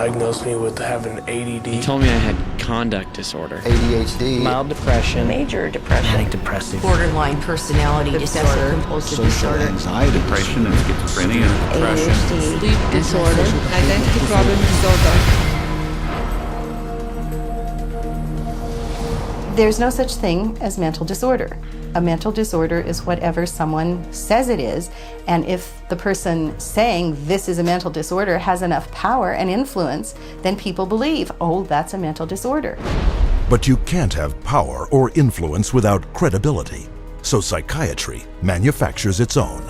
diagnosed me with having ADD. He told me I had conduct disorder. ADHD. Mild depression. Major depression. Manic depressive. Borderline personality disorder. Compulsive disorder. Anxiety. Depression and schizophrenia. Depression. ADHD. Sleep disorder. Identity problem disorder. There's no such thing as mental disorder. A mental disorder is whatever someone says it is, and if the person saying this is a mental disorder has enough power and influence, then people believe, oh, that's a mental disorder. But you can't have power or influence without credibility. So psychiatry manufactures its own.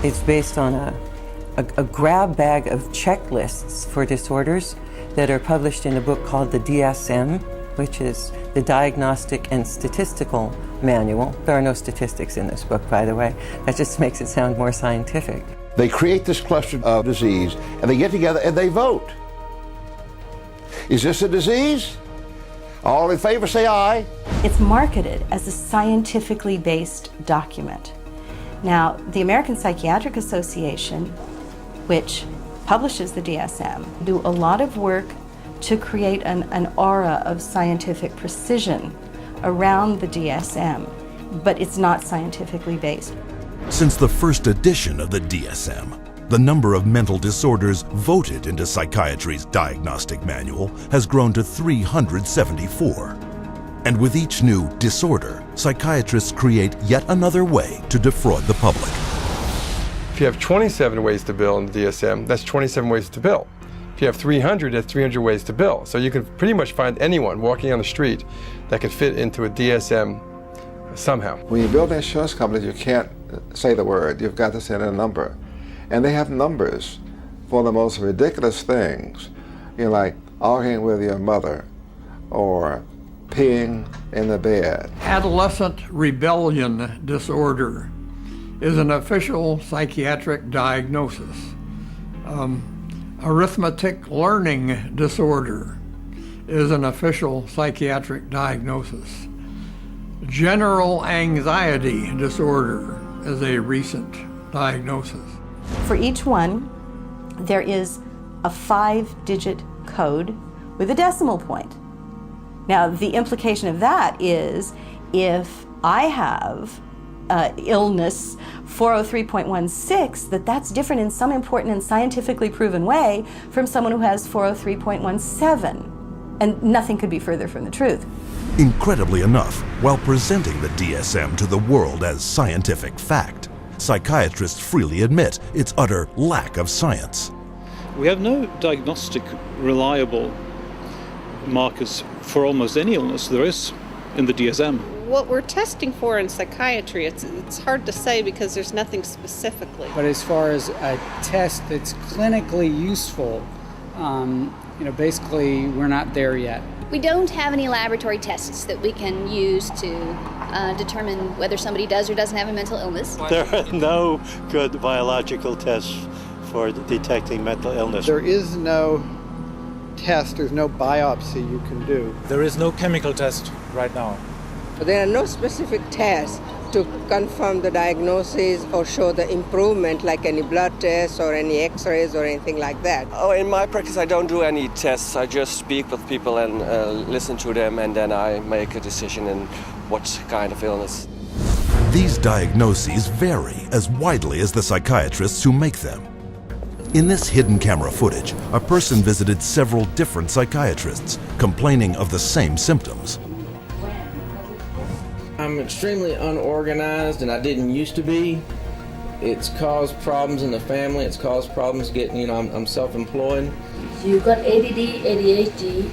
It's based on a grab bag of checklists for disorders that are published in a book called the DSM, which is the Diagnostic and Statistical Manual. There are no statistics in this book, by the way. That just makes it sound more scientific. They create this cluster of disease, and they get together and they vote. Is this a disease? All in favor say aye. It's marketed as a scientifically based document. Now, the American Psychiatric Association, which publishes the DSM, do a lot of work to create an aura of scientific precision around the DSM, but it's not scientifically based. Since the first edition of the DSM, the number of mental disorders voted into psychiatry's diagnostic manual has grown to 374. And with each new disorder, psychiatrists create yet another way to defraud the public. If you have 27 ways to bill in the DSM, that's 27 ways to bill. If you have 300, that's 300 ways to bill. So you can pretty much find anyone walking on the street that could fit into a DSM somehow. When you build insurance companies, you can't say the word. You've got to say a number. And they have numbers for the most ridiculous things. You know, like arguing with your mother or peeing in the bed. Adolescent rebellion disorder is an official psychiatric diagnosis. Arithmetic learning disorder is an official psychiatric diagnosis. General anxiety disorder is a recent diagnosis. For each one, there is a 5-digit code with a decimal point. Now, the implication of that is if I have illness 403.16, that's different in some important and scientifically proven way from someone who has 403.17. And nothing could be further from the truth. Incredibly enough, while presenting the DSM to the world as scientific fact, psychiatrists freely admit its utter lack of science. We have no diagnostic reliable markers for almost any illness there is in the DSM. What we're testing for in psychiatry, it's hard to say because there's nothing specifically. But as far as a test that's clinically useful, basically we're not there yet. We don't have any laboratory tests that we can use to determine whether somebody does or doesn't have a mental illness. There are no good biological tests for detecting mental illness. There is no test, there's no biopsy you can do. There is no chemical test right now. There are no specific tests to confirm the diagnosis or show the improvement, like any blood tests or any x-rays or anything like that. Oh, in my practice, I don't do any tests. I just speak with people and listen to them, and then I make a decision in what kind of illness. These diagnoses vary as widely as the psychiatrists who make them. In this hidden camera footage, a person visited several different psychiatrists, complaining of the same symptoms. I'm extremely unorganized, and I didn't used to be. It's caused problems in the family. It's caused problems getting, I'm self-employed. You've got ADD, ADHD,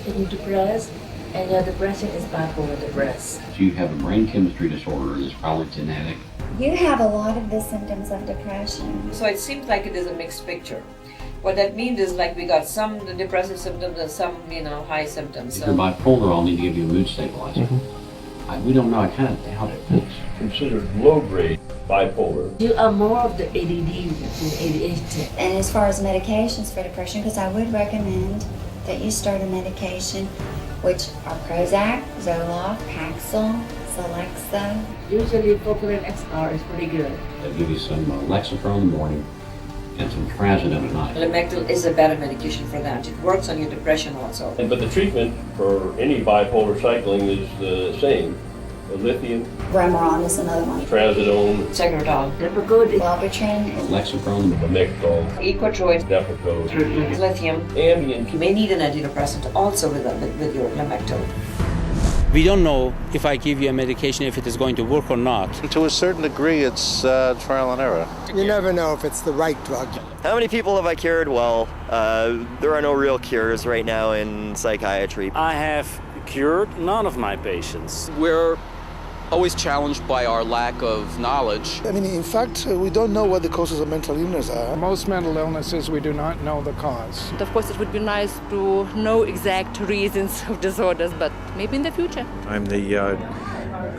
and you're depressed, and your depression is bipolar depressed. You have a brain chemistry disorder, and it's probably genetic. You have a lot of the symptoms of depression. So it seems like it is a mixed picture. What that means is like we got some depressive symptoms and some, high symptoms. If you're bipolar, I'll need to give you a mood stabilizer. We don't know, I kind of doubt it. It's considered low-grade bipolar. You are more of the ADD than ADHD. And as far as medications for depression, because I would recommend that you start a medication, which are Prozac, Zoloft, Paxil, Celexa. Usually Focalin XR is pretty good. They'll give you some Lexapro in the morning It's some trazodone and not. Lamictal is a better medication for that. It works on your depression also. But the treatment for any bipolar cycling is the same. The lithium, Remeron is another one. trazodone, Tegretol, Lipigood, Wellbutrin, Lexapro, lamictal, Equatroid, Depakote, lithium. Ambien. You may need an antidepressant also with your Lamictal. We don't know if I give you a medication if it is going to work or not. To a certain degree, it's trial and error. You never know if it's the right drug. How many people have I cured? Well, there are no real cures right now in psychiatry. I have cured none of my patients. We're always challenged by our lack of knowledge. I mean, in fact, we don't know what the causes of mental illness are. Most mental illnesses, we do not know the cause. Of course, it would be nice to know exact reasons of disorders, but maybe in the future. I'm the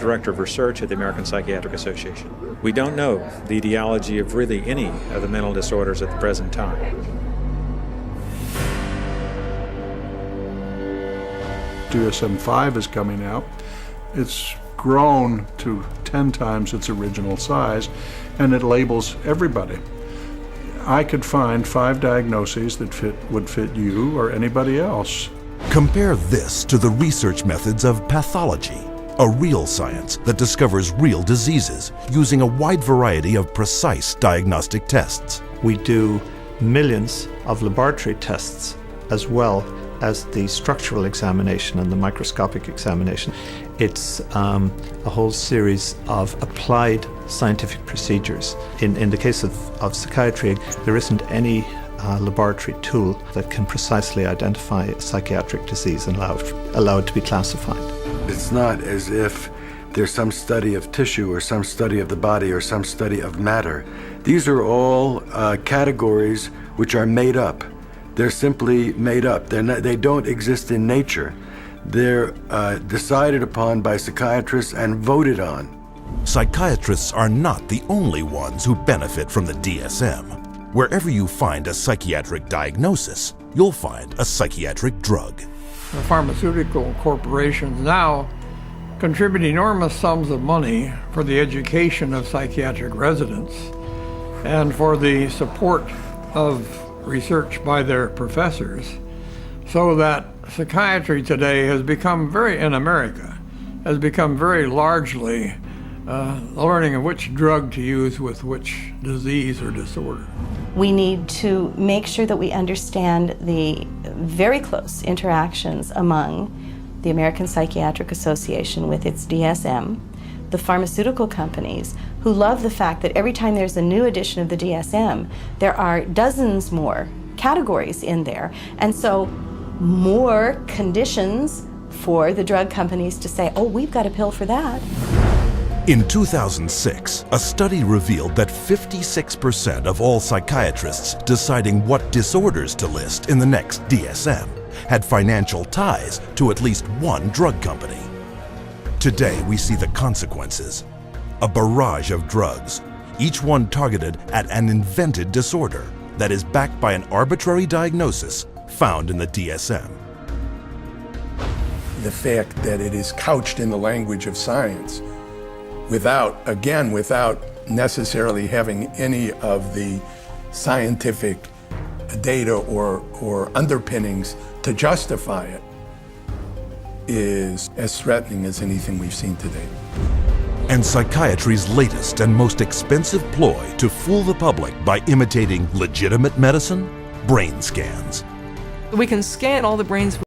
Director of Research at the American Psychiatric Association. We don't know the etiology of really any of the mental disorders at the present time. DSM-5 is coming out. It's grown to 10 times its original size, and it labels everybody. I could find 5 diagnoses that would fit you or anybody else. Compare this to the research methods of pathology, a real science that discovers real diseases using a wide variety of precise diagnostic tests. We do millions of laboratory tests as well as the structural examination and the microscopic examination. It's a whole series of applied scientific procedures. In the case of psychiatry, there isn't any laboratory tool that can precisely identify a psychiatric disease and allow it to be classified. It's not as if there's some study of tissue or some study of the body or some study of matter. These are all categories which are made up. They're simply made up. They don't exist in nature. They're decided upon by psychiatrists and voted on. Psychiatrists are not the only ones who benefit from the DSM. Wherever you find a psychiatric diagnosis, you'll find a psychiatric drug. The pharmaceutical corporations now contribute enormous sums of money for the education of psychiatric residents and for the support of research by their professors, so that psychiatry today has become in America, has become very largely learning of which drug to use with which disease or disorder. We need to make sure that we understand the very close interactions among the American Psychiatric Association with its DSM, the pharmaceutical companies, who love the fact that every time there's a new edition of the DSM, there are dozens more categories in there, and so more conditions for the drug companies to say, oh, we've got a pill for that. In 2006, a study revealed that 56% of all psychiatrists deciding what disorders to list in the next DSM had financial ties to at least one drug company. Today, we see the consequences. A barrage of drugs, each one targeted at an invented disorder that is backed by an arbitrary diagnosis found in the DSM. The fact that it is couched in the language of science without necessarily having any of the scientific data or underpinnings to justify it is as threatening as anything we've seen today. And psychiatry's latest and most expensive ploy to fool the public by imitating legitimate medicine? Brain scans. We can scan all the brains